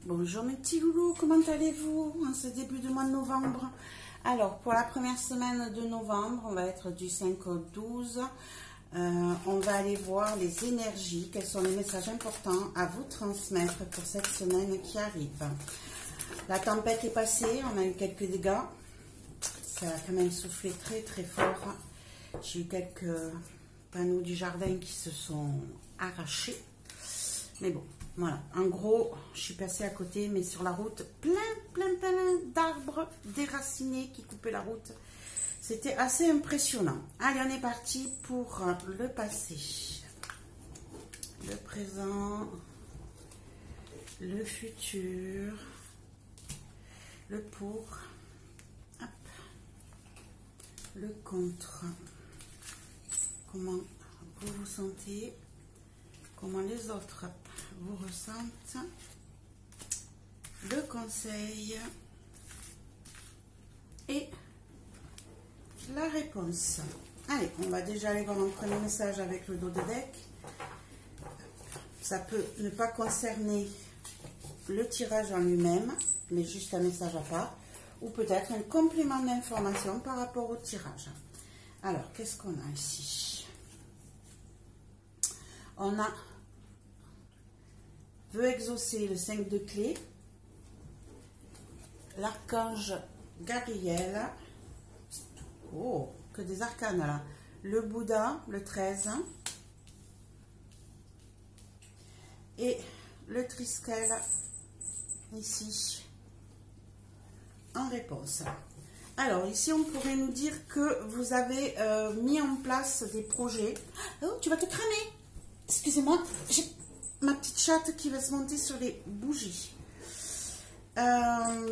Bonjour mes petits loulous, comment allez-vous en ce début de mois de novembre? Alors, pour la première semaine de novembre, on va être du 5 au 12. On va aller voir les énergies, quels sont les messages importants à vous transmettre pour cette semaine qui arrive. La tempête est passée, on a eu quelques dégâts. Ça a quand même soufflé très très fort. J'ai eu quelques panneaux du jardin qui se sont arrachés. Mais bon, voilà. En gros, je suis passée à côté, mais sur la route, plein d'arbres déracinés qui coupaient la route. C'était assez impressionnant. Allez, on est parti pour le passé, le présent, le futur, le pour, hop, le contre. Comment vous vous sentez, comment les autres vous ressentent, le conseil et la réponse. Allez, on va déjà aller voir un premier message avec le dos de deck. Ça peut ne pas concerner le tirage en lui-même, mais juste un message à part, ou peut-être un complément d'information par rapport au tirage. Alors, qu'est-ce qu'on a ici? On a veut exaucer le 5 de clés, l'archange Gabriel, oh, que des arcanes là, le Bouddha, le 13, et le Triskel, ici, en réponse. Alors, ici, on pourrait nous dire que vous avez mis en place des projets. Oh, tu vas te cramer! Excusez-moi, j'ai ma petite chatte qui va se monter sur les bougies.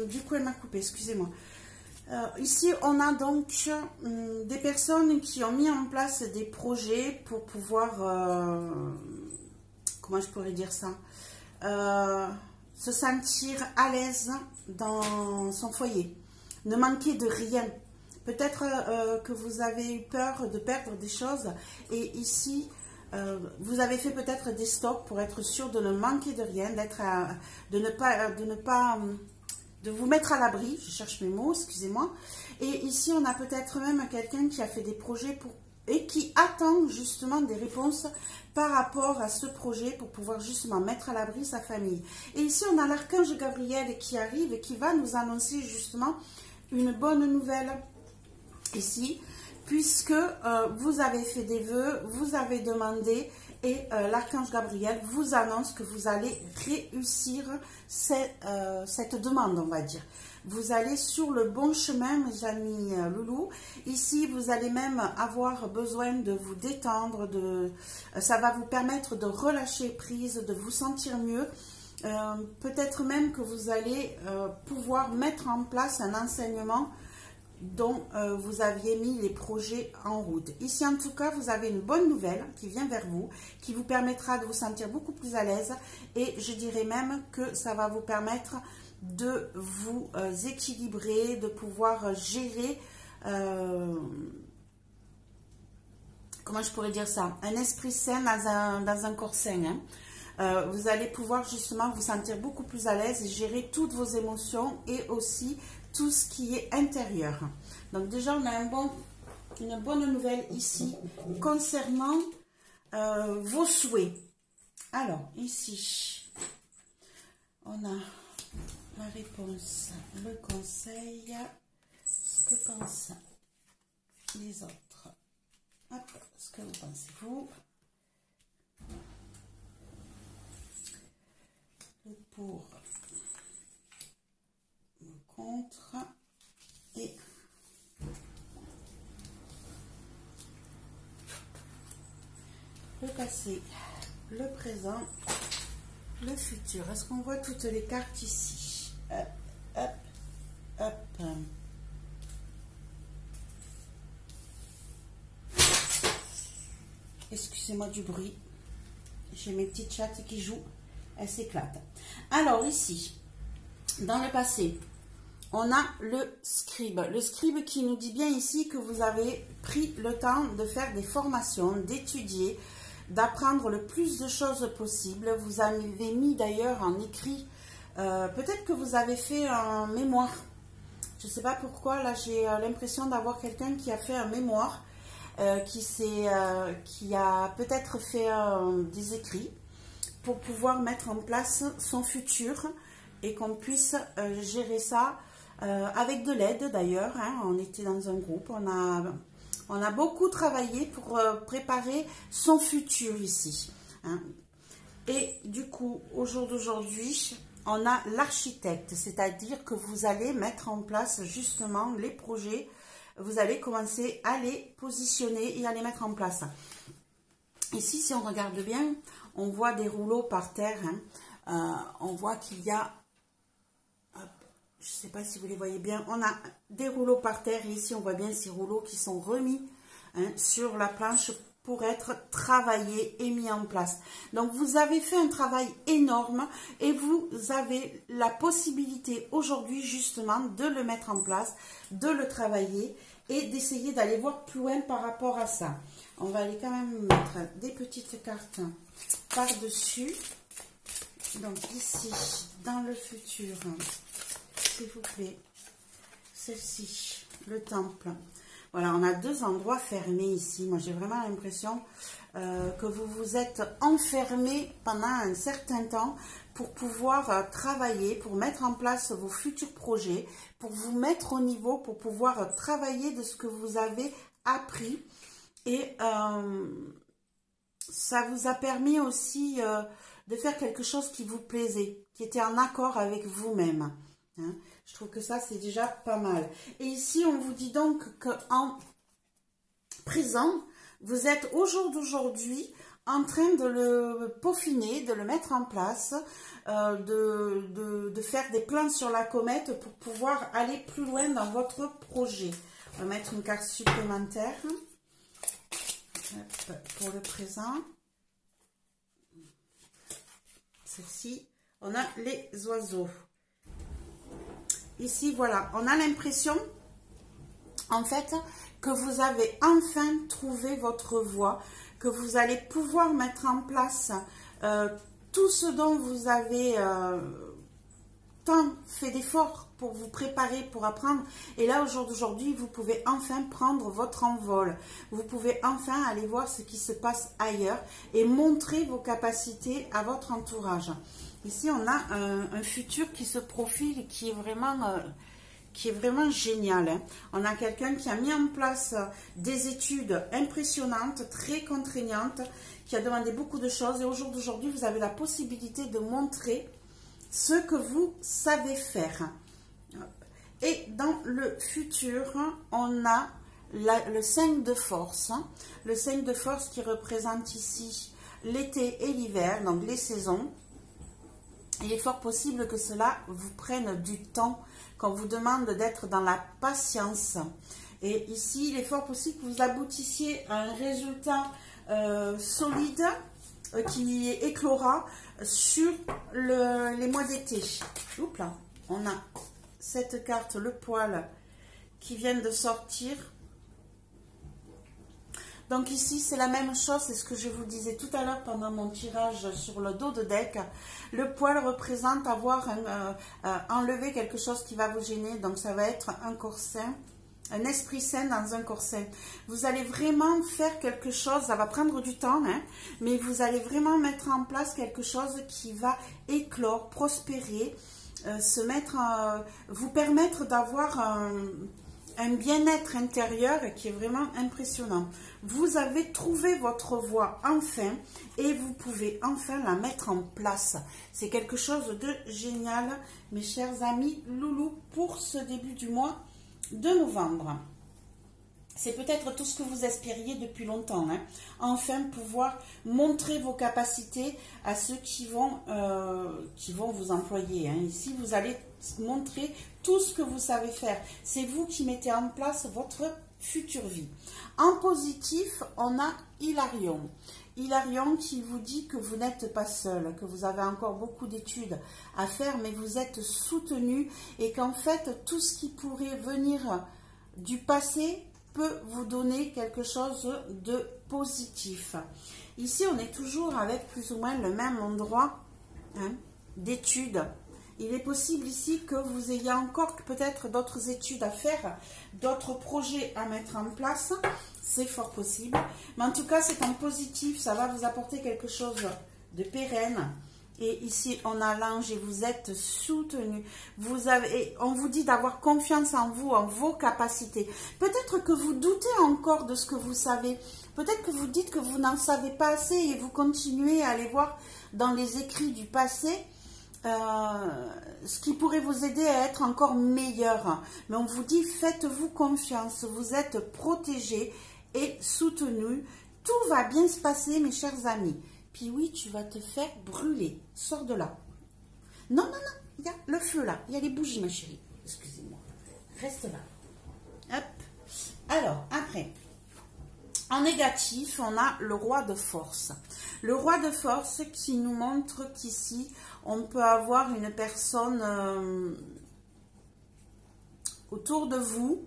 Du coup, elle m'a coupé, excusez-moi. Ici, on a donc des personnes qui ont mis en place des projets pour pouvoir, comment je pourrais dire ça, se sentir à l'aise dans son foyer, ne manquer de rien. Peut-être que vous avez eu peur de perdre des choses et ici, vous avez fait peut-être des stocks pour être sûr de ne manquer de rien, de vous mettre à l'abri. Je cherche mes mots, excusez-moi. Et ici, on a peut-être même quelqu'un qui a fait des projets et qui attend justement des réponses par rapport à ce projet pour pouvoir justement mettre à l'abri sa famille. Et ici, on a l'archange Gabriel qui arrive et qui va nous annoncer justement une bonne nouvelle ici, puisque vous avez fait des vœux, vous avez demandé et l'archange Gabriel vous annonce que vous allez réussir cette demande, on va dire. Vous allez sur le bon chemin, mes amis loulous. Ici, vous allez même avoir besoin de vous détendre, ça va vous permettre de relâcher prise, de vous sentir mieux. Peut-être même que vous allez pouvoir mettre en place un enseignement dont vous aviez mis les projets en route. Ici, en tout cas, vous avez une bonne nouvelle qui vient vers vous, qui vous permettra de vous sentir beaucoup plus à l'aise et je dirais même que ça va vous permettre de vous équilibrer, de pouvoir gérer, comment je pourrais dire ça, un esprit sain dans un corps sain, hein. Vous allez pouvoir justement vous sentir beaucoup plus à l'aise et gérer toutes vos émotions et aussi tout ce qui est intérieur. Donc déjà, on a une bonne nouvelle ici concernant vos souhaits. Alors, ici, on a la réponse, le conseil, ce que pensent les autres. Hop, ce que vous pensez vous. Le pour, le contre et le passé, le présent, le futur. Est-ce qu'on voit toutes les cartes ici? Hop, hop, hop. Excusez-moi du bruit. J'ai mes petites chattes qui jouent. Elles s'éclatent. Alors ici, dans le passé, on a le scribe. Le scribe qui nous dit bien ici que vous avez pris le temps de faire des formations, d'étudier, d'apprendre le plus de choses possible. Vous avez mis d'ailleurs en écrit Peut-être que vous avez fait un mémoire. Je ne sais pas pourquoi, là j'ai l'impression d'avoir quelqu'un qui a fait un mémoire, qui a peut-être fait des écrits pour pouvoir mettre en place son futur et qu'on puisse gérer ça avec de l'aide d'ailleurs. Hein. On était dans un groupe, on a beaucoup travaillé pour préparer son futur ici. Hein. Et du coup, au jour d'aujourd'hui, on a l'architecte, c'est-à-dire que vous allez mettre en place justement les projets, vous allez commencer à les positionner et à les mettre en place. Ici, si on regarde bien, on voit des rouleaux par terre, hein. On voit qu'il y a, hop, je ne sais pas si vous les voyez bien, on a des rouleaux par terre et ici on voit bien ces rouleaux qui sont remis, hein, sur la planche pour être travaillé et mis en place. Donc vous avez fait un travail énorme et vous avez la possibilité aujourd'hui justement de le mettre en place, de le travailler et d'essayer d'aller voir plus loin par rapport à ça. On va aller quand même mettre des petites cartes par-dessus. Donc ici, dans le futur, s'il vous plaît, celle-ci, le temple. Voilà, on a deux endroits fermés ici. Moi, j'ai vraiment l'impression que vous vous êtes enfermé pendant un certain temps pour pouvoir travailler, pour mettre en place vos futurs projets, pour vous mettre au niveau, pour pouvoir travailler de ce que vous avez appris. Et ça vous a permis aussi de faire quelque chose qui vous plaisait, qui était en accord avec vous-même. Hein. Je trouve que ça, c'est déjà pas mal. Et ici, on vous dit donc qu'en présent, vous êtes au jour d'aujourd'hui en train de le peaufiner, de le mettre en place, de faire des plans sur la comète pour pouvoir aller plus loin dans votre projet. On va mettre une carte supplémentaire. Hop, pour le présent. Celle-ci, on a les oiseaux. Ici, voilà, on a l'impression, en fait, que vous avez enfin trouvé votre voie, que vous allez pouvoir mettre en place tout ce dont vous avez tant fait d'efforts pour vous préparer, pour apprendre. Et là, au jour d'aujourd'hui, vous pouvez enfin prendre votre envol. Vous pouvez enfin aller voir ce qui se passe ailleurs et montrer vos capacités à votre entourage. Ici, on a un futur qui se profile, qui est vraiment génial. Hein. On a quelqu'un qui a mis en place des études impressionnantes, très contraignantes, qui a demandé beaucoup de choses. Et au jour d'aujourd'hui, vous avez la possibilité de montrer ce que vous savez faire. Et dans le futur, on a le 5 de force. Le 5 de force qui représente ici l'été et l'hiver, donc les saisons. Il est fort possible que cela vous prenne du temps, qu'on vous demande d'être dans la patience. Et ici, il est fort possible que vous aboutissiez à un résultat solide qui éclora sur les mois d'été. Oups là, on a cette carte, le poil, qui vient de sortir. Donc ici, c'est la même chose, c'est ce que je vous disais tout à l'heure pendant mon tirage sur le dos de deck. Le poil représente avoir enlevé quelque chose qui va vous gêner. Donc ça va être un corps sain, un esprit sain dans un corps sain. Vous allez vraiment faire quelque chose, ça va prendre du temps, hein, mais vous allez vraiment mettre en place quelque chose qui va éclore, prospérer, vous permettre d'avoir un bien-être intérieur qui est vraiment impressionnant. Vous avez trouvé votre voie enfin et vous pouvez enfin la mettre en place. C'est quelque chose de génial, mes chers amis loulous, pour ce début du mois de novembre. C'est peut-être tout ce que vous espériez depuis longtemps. Hein. Enfin pouvoir montrer vos capacités à ceux qui vont vous employer. Hein. Ici, vous allez montrer tout ce que vous savez faire. C'est vous qui mettez en place votre future vie. En positif, on a Hilarion. Hilarion qui vous dit que vous n'êtes pas seul, que vous avez encore beaucoup d'études à faire, mais vous êtes soutenu et qu'en fait, tout ce qui pourrait venir du passé peut vous donner quelque chose de positif. Ici, on est toujours avec plus ou moins le même endroit, hein, d'études. Il est possible ici que vous ayez encore peut-être d'autres études à faire, d'autres projets à mettre en place. C'est fort possible. Mais en tout cas, c'est en positif. Ça va vous apporter quelque chose de pérenne. Et ici, on a l'ange et vous êtes soutenu. On vous dit d'avoir confiance en vous, en vos capacités. Peut-être que vous doutez encore de ce que vous savez. Peut-être que vous dites que vous n'en savez pas assez et vous continuez à aller voir dans les écrits du passé ce qui pourrait vous aider à être encore meilleur. Mais on vous dit, faites-vous confiance. Vous êtes protégés et soutenus. Tout va bien se passer, mes chers amis. Puis oui, tu vas te faire brûler. Sors de là. Non, non, non. Il y a le feu là. Il y a les bougies, ma chérie. Excusez-moi. Reste là. Hop. Alors, après. En négatif, on a le roi de force. Le roi de force qui nous montre qu'ici, on peut avoir une personne autour de vous,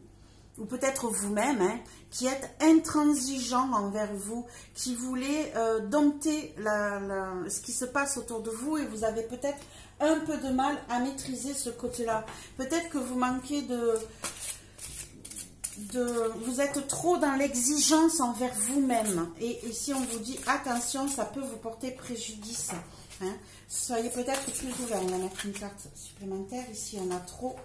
ou peut-être vous-même, hein, qui est intransigeant envers vous, qui voulait dompter ce qui se passe autour de vous et vous avez peut-être un peu de mal à maîtriser ce côté-là. Peut-être que vous manquez vous êtes trop dans l'exigence envers vous-même. Et ici, on vous dit, attention, ça peut vous porter préjudice. Hein. Soyez peut-être plus ouvert. On va mettre une carte supplémentaire. Ici, on a trop.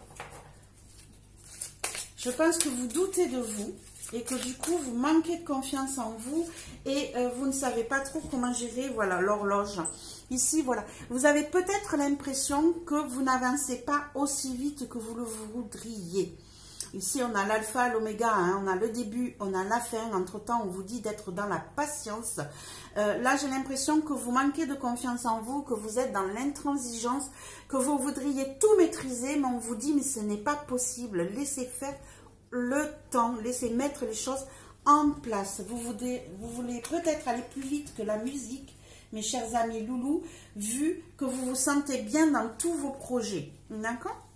Je pense que vous doutez de vous et que du coup, vous manquez de confiance en vous et vous ne savez pas trop comment gérer, voilà, l'horloge. Ici, voilà, vous avez peut-être l'impression que vous n'avancez pas aussi vite que vous le voudriez. Ici, on a l'alpha, l'oméga, hein, on a le début, on a la fin. Entre-temps, on vous dit d'être dans la patience. Là, j'ai l'impression que vous manquez de confiance en vous, que vous êtes dans l'intransigeance, que vous voudriez tout maîtriser, mais on vous dit, mais ce n'est pas possible. Laissez faire le temps, laissez mettre les choses en place. Vous voulez peut-être aller plus vite que la musique, mes chers amis loulous, vu que vous vous sentez bien dans tous vos projets. D'accord ?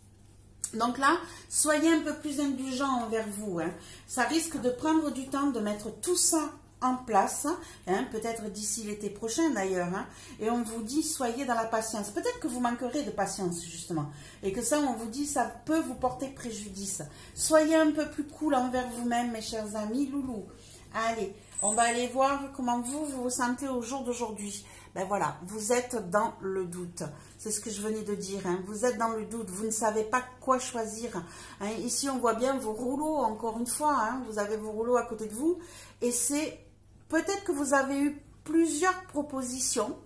Donc là, soyez un peu plus indulgents envers vous. Hein. Ça risque de prendre du temps de mettre tout ça en place, hein, peut-être d'ici l'été prochain d'ailleurs. Hein, et on vous dit, soyez dans la patience. Peut-être que vous manquerez de patience justement. Et que ça, on vous dit, ça peut vous porter préjudice. Soyez un peu plus cool envers vous-même, mes chers amis loulous. Allez, on va aller voir comment vous vous sentez au jour d'aujourd'hui. Ben voilà, vous êtes dans le doute. C'est ce que je venais de dire. Hein. Vous êtes dans le doute. Vous ne savez pas quoi choisir. Hein. Ici, on voit bien vos rouleaux, encore une fois. Hein. Vous avez vos rouleaux à côté de vous. Et c'est peut-être que vous avez eu plusieurs propositions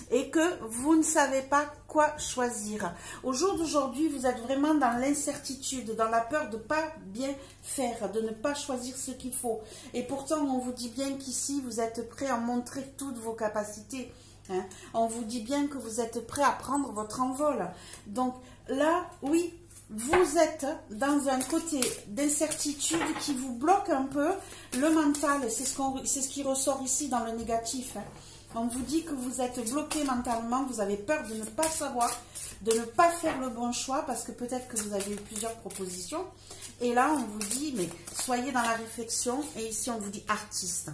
et que vous ne savez pas quoi choisir. Au jour d'aujourd'hui, vous êtes vraiment dans l'incertitude, dans la peur de ne pas bien faire, de ne pas choisir ce qu'il faut. Et pourtant, on vous dit bien qu'ici, vous êtes prêt à montrer toutes vos capacités. Hein. On vous dit bien que vous êtes prêt à prendre votre envol. Donc là, oui, vous êtes dans un côté d'incertitude qui vous bloque un peu. Le mental, c'est ce qui ressort ici dans le négatif. Hein. On vous dit que vous êtes bloqué mentalement, vous avez peur de ne pas savoir, de ne pas faire le bon choix parce que peut-être que vous avez eu plusieurs propositions. Et là, on vous dit, mais soyez dans la réflexion. Et ici, on vous dit artiste.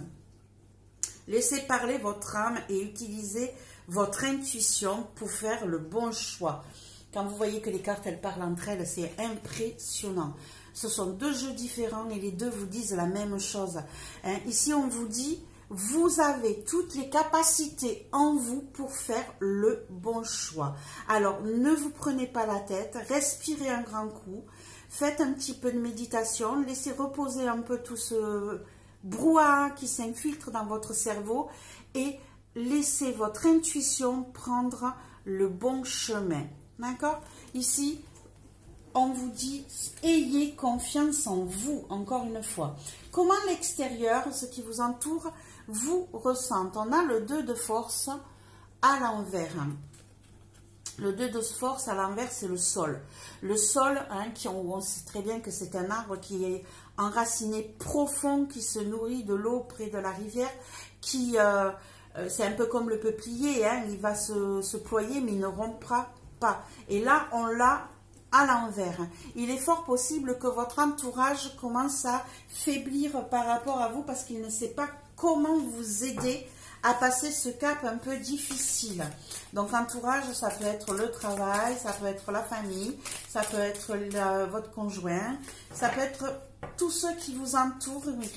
Laissez parler votre âme et utilisez votre intuition pour faire le bon choix. Quand vous voyez que les cartes, elles parlent entre elles, c'est impressionnant. Ce sont deux jeux différents et les deux vous disent la même chose. Hein, ici, on vous dit, vous avez toutes les capacités en vous pour faire le bon choix. Alors, ne vous prenez pas la tête, respirez un grand coup, faites un petit peu de méditation, laissez reposer un peu tout ce brouhaha qui s'infiltre dans votre cerveau et laissez votre intuition prendre le bon chemin. D'accord? Ici, on vous dit, ayez confiance en vous, encore une fois. Comment l'extérieur, ce qui vous entoure, vous ressent? On a le 2 de force à l'envers. Le 2 de force à l'envers, c'est le sol. Le sol, hein, on sait très bien que c'est un arbre qui est enraciné profond, qui se nourrit de l'eau près de la rivière, qui c'est un peu comme le peuplier, hein, il va se ployer mais il ne rompra pas. Et là, on l'a à l'envers. Il est fort possible que votre entourage commence à faiblir par rapport à vous parce qu'il ne sait pas comment vous aider à passer ce cap un peu difficile. Donc, entourage, ça peut être le travail, ça peut être la famille, ça peut être votre conjoint, ça peut être tous ceux qui vous entourent, mais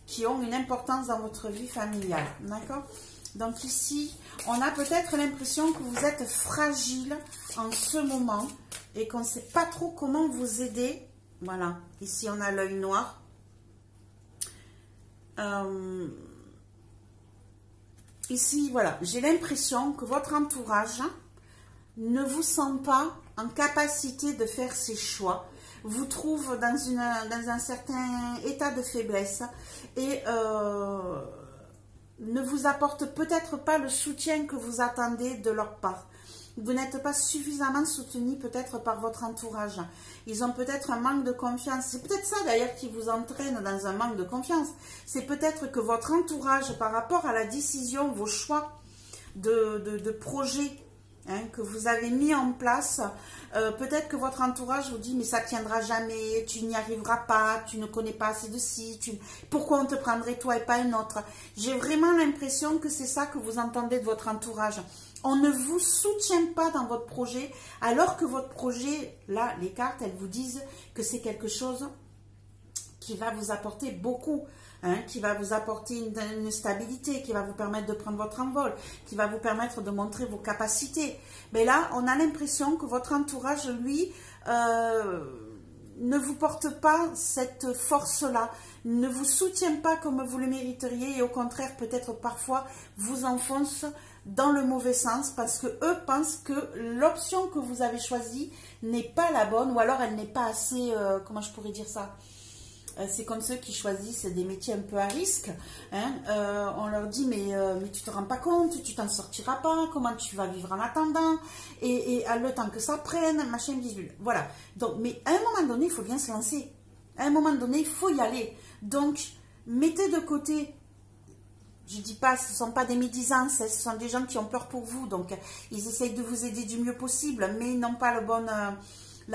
qui ont une importance dans votre vie familiale. D'accord? Donc ici, on a peut-être l'impression que vous êtes fragile en ce moment et qu'on ne sait pas trop comment vous aider. Voilà, ici on a l'œil noir. Ici, voilà, j'ai l'impression que votre entourage ne vous sent pas en capacité de faire ses choix, vous trouve dans un certain état de faiblesse et ne vous apporte peut-être pas le soutien que vous attendez de leur part. Vous n'êtes pas suffisamment soutenu peut-être par votre entourage. Ils ont peut-être un manque de confiance. C'est peut-être ça d'ailleurs qui vous entraîne dans un manque de confiance. C'est peut-être que votre entourage par rapport à la décision, vos choix de projet que vous avez mis en place, peut-être que votre entourage vous dit mais ça ne tiendra jamais, tu n'y arriveras pas, tu ne connais pas assez de ci, pourquoi on te prendrait toi et pas un autre. J'ai vraiment l'impression que c'est ça que vous entendez de votre entourage. On ne vous soutient pas dans votre projet, alors que votre projet, là, les cartes, elles vous disent que c'est quelque chose qui va vous apporter beaucoup, qui va vous apporter une stabilité, qui va vous permettre de prendre votre envol, qui va vous permettre de montrer vos capacités. Mais là, on a l'impression que votre entourage, lui, ne vous porte pas cette force-là, ne vous soutient pas comme vous le mériteriez et au contraire, peut-être parfois, vous enfonce dans le mauvais sens parce que eux pensent que l'option que vous avez choisie n'est pas la bonne ou alors elle n'est pas assez, comment je pourrais dire ça, c'est comme ceux qui choisissent des métiers un peu à risque, on leur dit mais tu te rends pas compte, tu t'en sortiras pas, comment tu vas vivre en attendant et à le temps que ça prenne, machin bidule, voilà. Donc, mais à un moment donné il faut bien se lancer, à un moment donné il faut y aller, donc mettez de côté. Je ne dis pas, ce ne sont pas des médisants, ce sont des gens qui ont peur pour vous. Donc, ils essayent de vous aider du mieux possible, mais ils n'ont pas la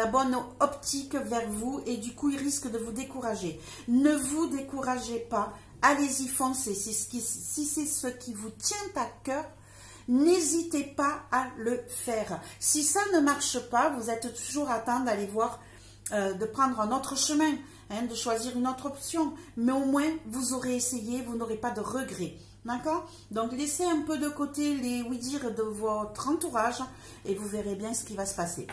bonne optique vers vous. Et du coup, ils risquent de vous décourager. Ne vous découragez pas. Allez-y, foncez. Si c'est ce qui vous tient à cœur, n'hésitez pas à le faire. Si ça ne marche pas, vous êtes toujours à temps d'aller voir, de prendre un autre chemin. De choisir une autre option, mais au moins vous aurez essayé, vous n'aurez pas de regrets, d'accord? Donc laissez un peu de côté les oui-dire de votre entourage et vous verrez bien ce qui va se passer.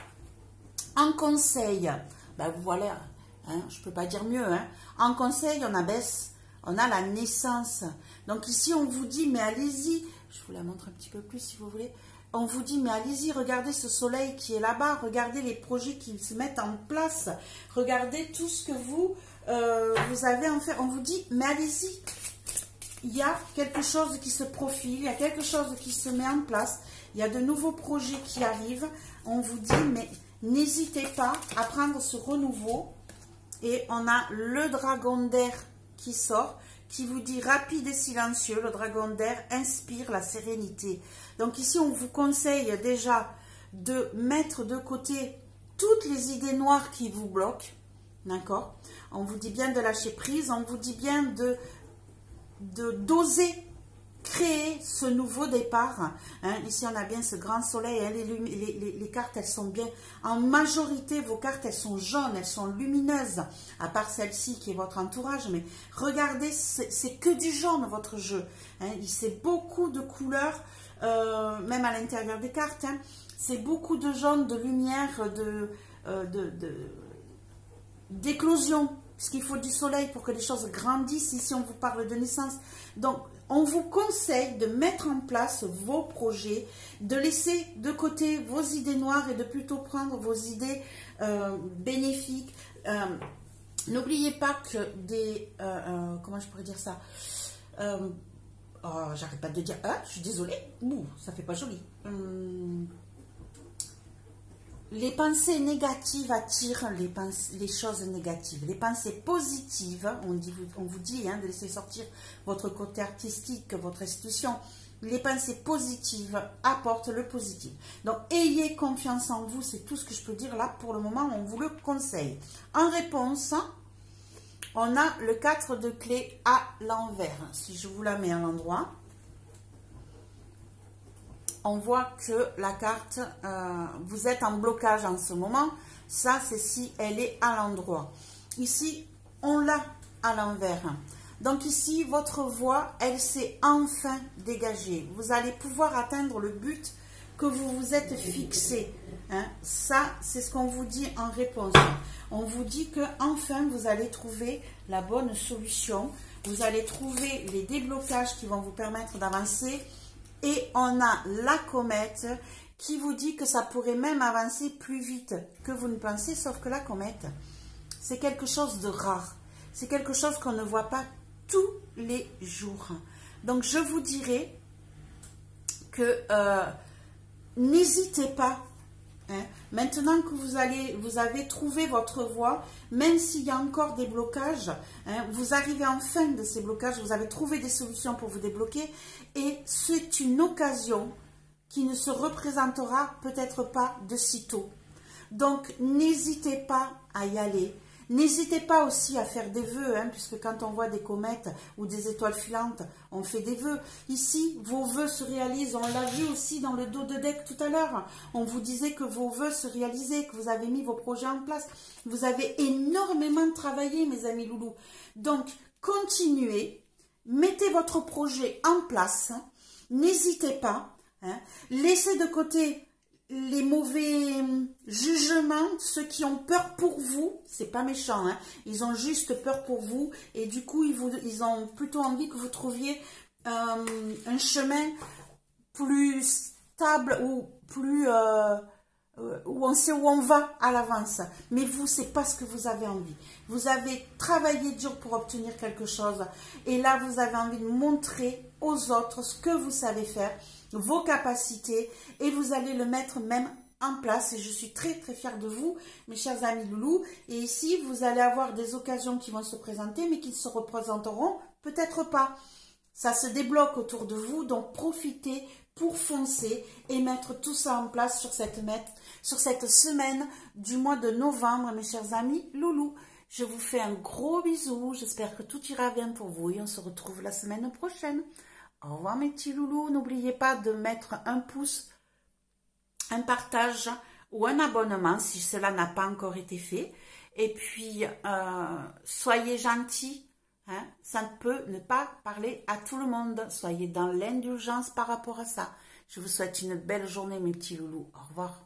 En conseil, ben voilà, je ne peux pas dire mieux, en conseil on abaisse, on a la naissance, donc ici on vous dit mais allez-y, je vous la montre un petit peu plus si vous voulez. On vous dit, mais allez-y, regardez ce soleil qui est là-bas, regardez les projets qui se mettent en place, regardez tout ce que vous avez en faire. On vous dit, mais allez-y, il y a quelque chose qui se profile, il y a quelque chose qui se met en place, il y a de nouveaux projets qui arrivent. On vous dit, mais n'hésitez pas à prendre ce renouveau. Et on a le dragon d'air qui sort, qui vous dit rapide et silencieux. Le dragon d'air inspire la sérénité. Donc ici, on vous conseille déjà de mettre de côté toutes les idées noires qui vous bloquent. D'accord? On vous dit bien de lâcher prise. On vous dit bien d'oser créer ce nouveau départ. Ici, on a bien ce grand soleil. Les cartes, elles sont bien... En majorité, vos cartes, elles sont jaunes, elles sont lumineuses. À part celle-ci qui est votre entourage. Mais regardez, c'est que du jaune, votre jeu. C'est beaucoup de couleurs, même à l'intérieur des cartes. C'est beaucoup de jaune, de lumière, d'éclosion. Parce qu'il faut du soleil pour que les choses grandissent. Ici, on vous parle de naissance. Donc, on vous conseille de mettre en place vos projets, de laisser de côté vos idées noires et de plutôt prendre vos idées bénéfiques. N'oubliez pas que comment je pourrais dire ça, j'arrête pas de dire je suis désolée, ça fait pas joli. Les pensées négatives attirent les choses négatives. Les pensées positives, on vous dit de laisser sortir votre côté artistique, votre institution. Les pensées positives apportent le positif. Donc, ayez confiance en vous, c'est tout ce que je peux dire là pour le moment, on vous le conseille. En réponse, on a le 4 de clé à l'envers. Si je vous la mets à l'endroit, on voit que la carte, vous êtes en blocage en ce moment. Ça, c'est si elle est à l'endroit. Ici, on l'a à l'envers. Donc ici, votre voie, elle s'est enfin dégagée. Vous allez pouvoir atteindre le but que vous vous êtes fixé. Hein. Ça, c'est ce qu'on vous dit en réponse. On vous dit que enfin vous allez trouver la bonne solution. Vous allez trouver les déblocages qui vont vous permettre d'avancer. Et on a la comète qui vous dit que ça pourrait même avancer plus vite que vous ne pensez. Sauf que la comète, c'est quelque chose de rare. C'est quelque chose qu'on ne voit pas tous les jours. Donc, je vous dirais que n'hésitez pas. Hein, maintenant que vous avez trouvé votre voie, même s'il y a encore des blocages, hein, vous arrivez en fin de ces blocages, vous avez trouvé des solutions pour vous débloquer et c'est une occasion qui ne se représentera peut-être pas de sitôt. Donc, n'hésitez pas à y aller. N'hésitez pas aussi à faire des vœux, hein, puisque quand on voit des comètes ou des étoiles filantes, on fait des vœux. Ici, vos vœux se réalisent. On l'a vu aussi dans le dos de deck tout à l'heure. On vous disait que vos vœux se réalisaient, que vous avez mis vos projets en place. Vous avez énormément travaillé, mes amis loulous. Donc, continuez. Mettez votre projet en place. N'hésitez pas. Hein. Laissez de côté les mauvais jugements, ceux qui ont peur pour vous, c'est pas méchant, hein, ils ont juste peur pour vous et du coup ils ont plutôt envie que vous trouviez un chemin plus stable ou plus où on sait où on va à l'avance. Mais vous, c'est pas ce que vous avez envie. Vous avez travaillé dur pour obtenir quelque chose et là vous avez envie de montrer aux autres ce que vous savez faire, vos capacités, et vous allez le mettre même en place. Et je suis très très fière de vous, mes chers amis loulous. Et ici, vous allez avoir des occasions qui vont se présenter, mais qui se représenteront peut-être pas. Ça se débloque autour de vous, donc profitez pour foncer et mettre tout ça en place sur cette semaine du mois de novembre, mes chers amis loulous. Je vous fais un gros bisou, j'espère que tout ira bien pour vous et on se retrouve la semaine prochaine. Au revoir mes petits loulous, n'oubliez pas de mettre un pouce, un partage ou un abonnement si cela n'a pas encore été fait. Et puis, soyez gentils, hein, ça ne peut ne pas parler à tout le monde. Soyez dans l'indulgence par rapport à ça. Je vous souhaite une belle journée mes petits loulous. Au revoir.